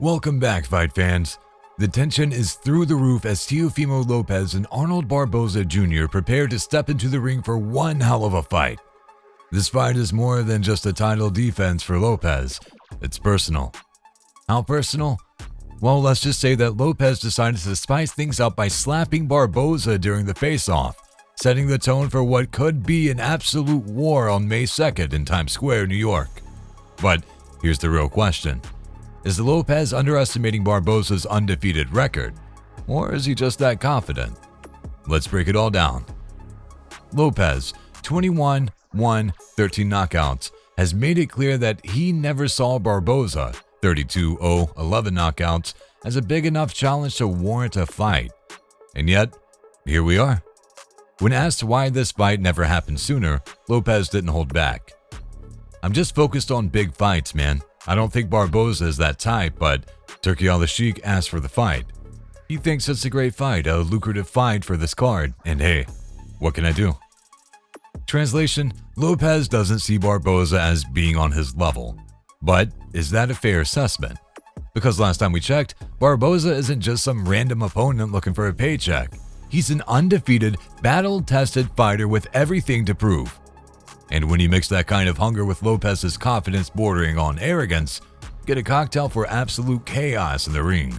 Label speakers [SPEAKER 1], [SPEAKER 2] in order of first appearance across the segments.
[SPEAKER 1] Welcome back, fight fans. The tension is through the roof as Teofimo Lopez and Arnold Barboza Jr. prepare to step into the ring for one hell of a fight. This fight is more than just a title defense for Lopez. It's personal. How personal? Well, let's just say that Lopez decided to spice things up by slapping Barbosa during the face-off, setting the tone for what could be an absolute war on May 2nd in Times Square, New York. But here's the real question. Is Lopez underestimating Barbosa's undefeated record, or is he just that confident? Let's break it all down. Lopez, 21-1, 13 knockouts, has made it clear that he never saw Barbosa, 32-0, 11 knockouts, as a big enough challenge to warrant a fight. And yet, here we are. When asked why this fight never happened sooner, Lopez didn't hold back. "I'm just focused on big fights, man. I don't think Barbosa is that type, but Turki Al-Sheikh asked for the fight. He thinks it's a great fight, a lucrative fight for this card, and hey, what can I do?" Translation: Lopez doesn't see Barbosa as being on his level. But is that a fair assessment? Because last time we checked, Barbosa isn't just some random opponent looking for a paycheck. He's an undefeated, battle-tested fighter with everything to prove. And when you mix that kind of hunger with Lopez's confidence bordering on arrogance, get a cocktail for absolute chaos in the ring.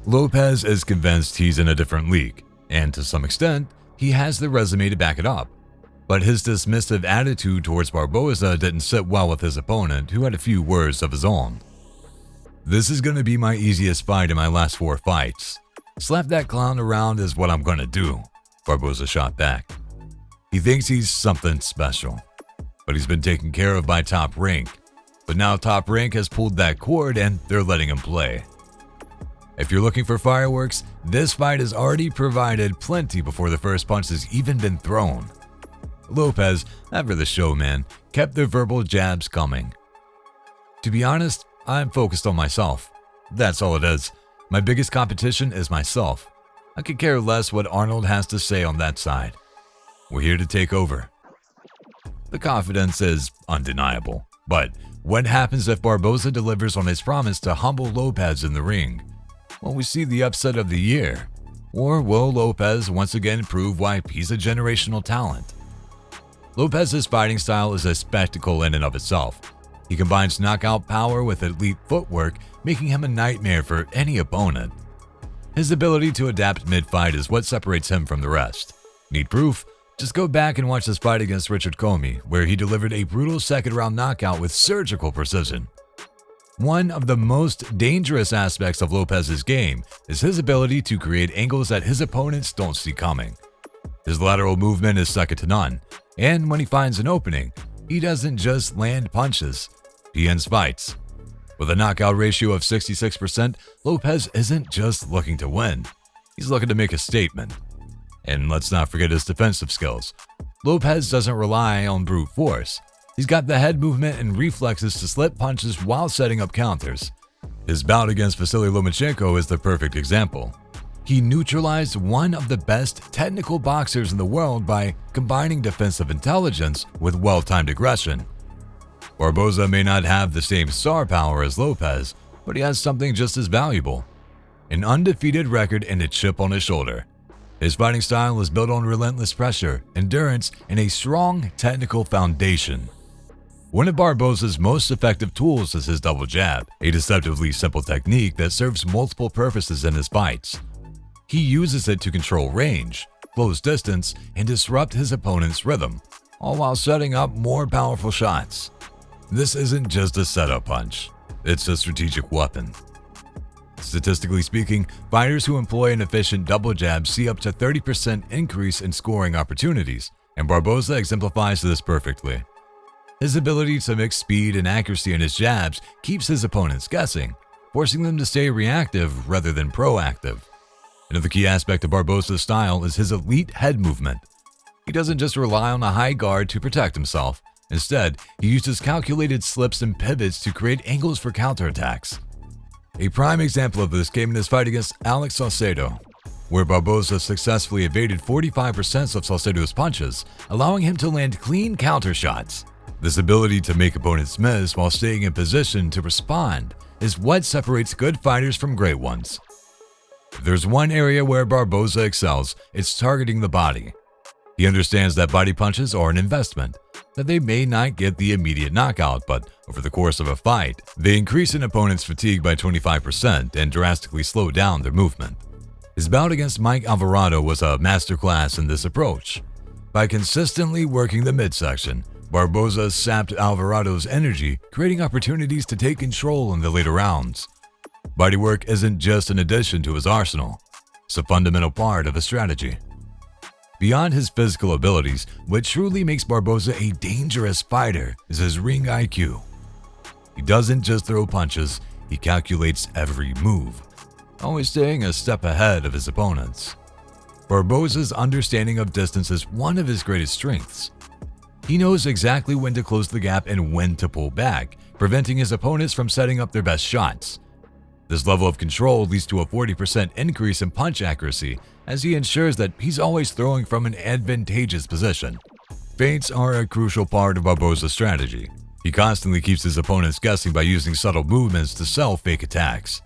[SPEAKER 1] Lopez is convinced he's in a different league, and to some extent, he has the resume to back it up. But his dismissive attitude towards Barbosa didn't sit well with his opponent, who had a few words of his own. "This is going to be my easiest fight in my last 4 fights. Slap that clown around is what I'm going to do," Barbosa shot back. He thinks he's something special, but he's been taken care of by Top Rank. But now Top Rank has pulled that cord and they're letting him play. If you're looking for fireworks, this fight has already provided plenty before the first punch has even been thrown. Lopez, after the show, man, kept the verbal jabs coming. "To be honest, I'm focused on myself. That's all it is. My biggest competition is myself. I could care less what Arnold has to say on that side. We're here to take over." The confidence is undeniable, but what happens if Barbosa delivers on his promise to humble Lopez in the ring? Will we see the upset of the year? Or will Lopez once again prove why he's a generational talent? Lopez's fighting style is a spectacle in and of itself. He combines knockout power with elite footwork, making him a nightmare for any opponent. His ability to adapt mid-fight is what separates him from the rest. Need proof? Just go back and watch his fight against Richard Comey, where he delivered a brutal second-round knockout with surgical precision. One of the most dangerous aspects of Lopez's game is his ability to create angles that his opponents don't see coming. His lateral movement is second to none, and when he finds an opening, he doesn't just land punches, he ends fights. With a knockout ratio of 66%, Lopez isn't just looking to win, he's looking to make a statement. And let's not forget his defensive skills. Lopez doesn't rely on brute force. He's got the head movement and reflexes to slip punches while setting up counters. His bout against Vasily Lomachenko is the perfect example. He neutralized one of the best technical boxers in the world by combining defensive intelligence with well-timed aggression. Barbosa may not have the same star power as Lopez, but he has something just as valuable: an undefeated record and a chip on his shoulder. His fighting style is built on relentless pressure, endurance, and a strong technical foundation. One of Barbosa's most effective tools is his double jab, a deceptively simple technique that serves multiple purposes in his fights. He uses it to control range, close distance, and disrupt his opponent's rhythm, all while setting up more powerful shots. This isn't just a setup punch, it's a strategic weapon. Statistically speaking, fighters who employ an efficient double jab see up to 30% increase in scoring opportunities, and Barbosa exemplifies this perfectly. His ability to mix speed and accuracy in his jabs keeps his opponents guessing, forcing them to stay reactive rather than proactive. Another key aspect of Barbosa's style is his elite head movement. He doesn't just rely on a high guard to protect himself. Instead, he uses calculated slips and pivots to create angles for counterattacks. A prime example of this came in his fight against Alex Salcedo, where Barbosa successfully evaded 45% of Salcedo's punches, allowing him to land clean counter shots. This ability to make opponents miss while staying in position to respond is what separates good fighters from great ones. If there's one area where Barbosa excels, it's targeting the body. He understands that body punches are an investment, that they may not get the immediate knockout, but over the course of a fight, they increase an opponent's fatigue by 25% and drastically slow down their movement. His bout against Mike Alvarado was a masterclass in this approach. By consistently working the midsection, Barbosa sapped Alvarado's energy, creating opportunities to take control in the later rounds. Bodywork isn't just an addition to his arsenal, it's a fundamental part of his strategy. Beyond his physical abilities, what truly makes Barbosa a dangerous fighter is his ring IQ. He doesn't just throw punches, he calculates every move, always staying a step ahead of his opponents. Barbosa's understanding of distance is one of his greatest strengths. He knows exactly when to close the gap and when to pull back, preventing his opponents from setting up their best shots. This level of control leads to a 40% increase in punch accuracy, as he ensures that he's always throwing from an advantageous position. Feints are a crucial part of Barbosa's strategy. He constantly keeps his opponents guessing by using subtle movements to sell fake attacks.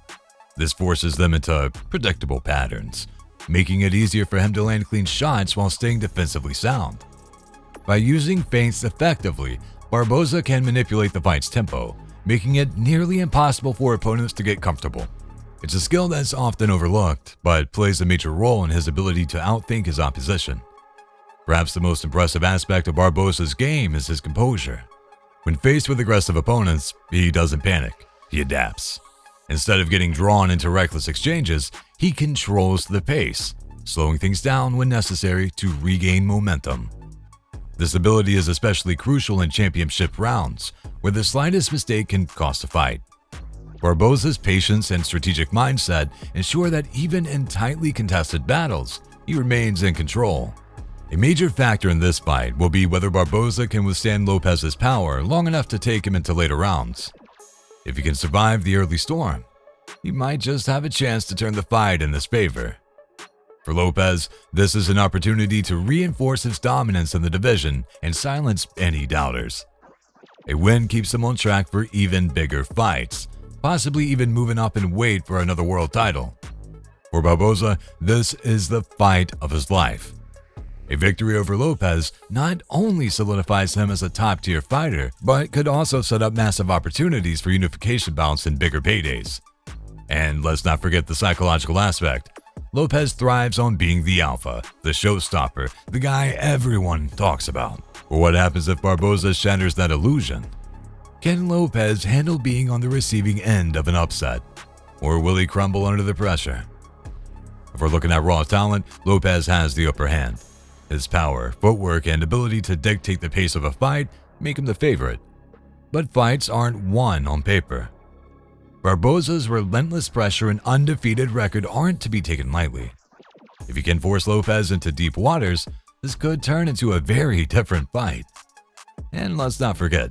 [SPEAKER 1] This forces them into predictable patterns, making it easier for him to land clean shots while staying defensively sound. By using feints effectively, Barbosa can manipulate the fight's tempo, making it nearly impossible for opponents to get comfortable. It's a skill that's often overlooked, but plays a major role in his ability to outthink his opposition. Perhaps the most impressive aspect of Barbosa's game is his composure. When faced with aggressive opponents, he doesn't panic, he adapts. Instead of getting drawn into reckless exchanges, he controls the pace, slowing things down when necessary to regain momentum. This ability is especially crucial in championship rounds, where the slightest mistake can cost a fight. Barbosa's patience and strategic mindset ensure that even in tightly contested battles, he remains in control. A major factor in this fight will be whether Barbosa can withstand Lopez's power long enough to take him into later rounds. If he can survive the early storm, he might just have a chance to turn the fight in his favor. For Lopez, this is an opportunity to reinforce his dominance in the division and silence any doubters. A win keeps him on track for even bigger fights, possibly even moving up in weight for another world title. For Barbosa, this is the fight of his life. A victory over Lopez not only solidifies him as a top-tier fighter, but could also set up massive opportunities for unification bouts and bigger paydays. And let's not forget the psychological aspect. Lopez thrives on being the alpha, the showstopper, the guy everyone talks about. But what happens if Barbosa shatters that illusion? Can Lopez handle being on the receiving end of an upset? Or will he crumble under the pressure? If we're looking at raw talent, Lopez has the upper hand. His power, footwork, and ability to dictate the pace of a fight make him the favorite. But fights aren't won on paper. Barbosa's relentless pressure and undefeated record aren't to be taken lightly. If he can force Lopez into deep waters, this could turn into a very different fight. And let's not forget,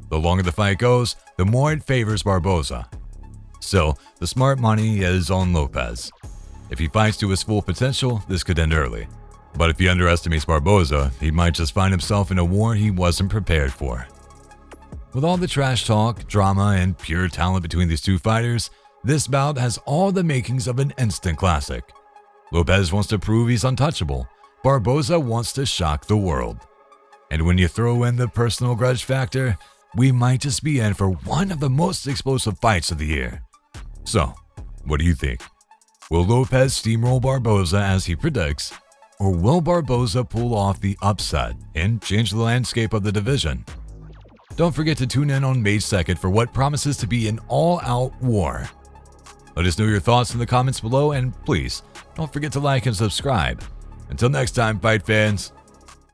[SPEAKER 1] the longer the fight goes, the more it favors Barbosa. Still, the smart money is on Lopez. If he fights to his full potential, this could end early. But if he underestimates Barbosa, he might just find himself in a war he wasn't prepared for. With all the trash talk, drama, and pure talent between these two fighters, this bout has all the makings of an instant classic. Lopez wants to prove he's untouchable. Barbosa wants to shock the world. And when you throw in the personal grudge factor, we might just be in for one of the most explosive fights of the year. So, what do you think? Will Lopez steamroll Barbosa as he predicts, or will Barbosa pull off the upset and change the landscape of the division? Don't forget to tune in on May 2nd for what promises to be an all-out war. Let us know your thoughts in the comments below, and please, don't forget to like and subscribe. Until next time, fight fans.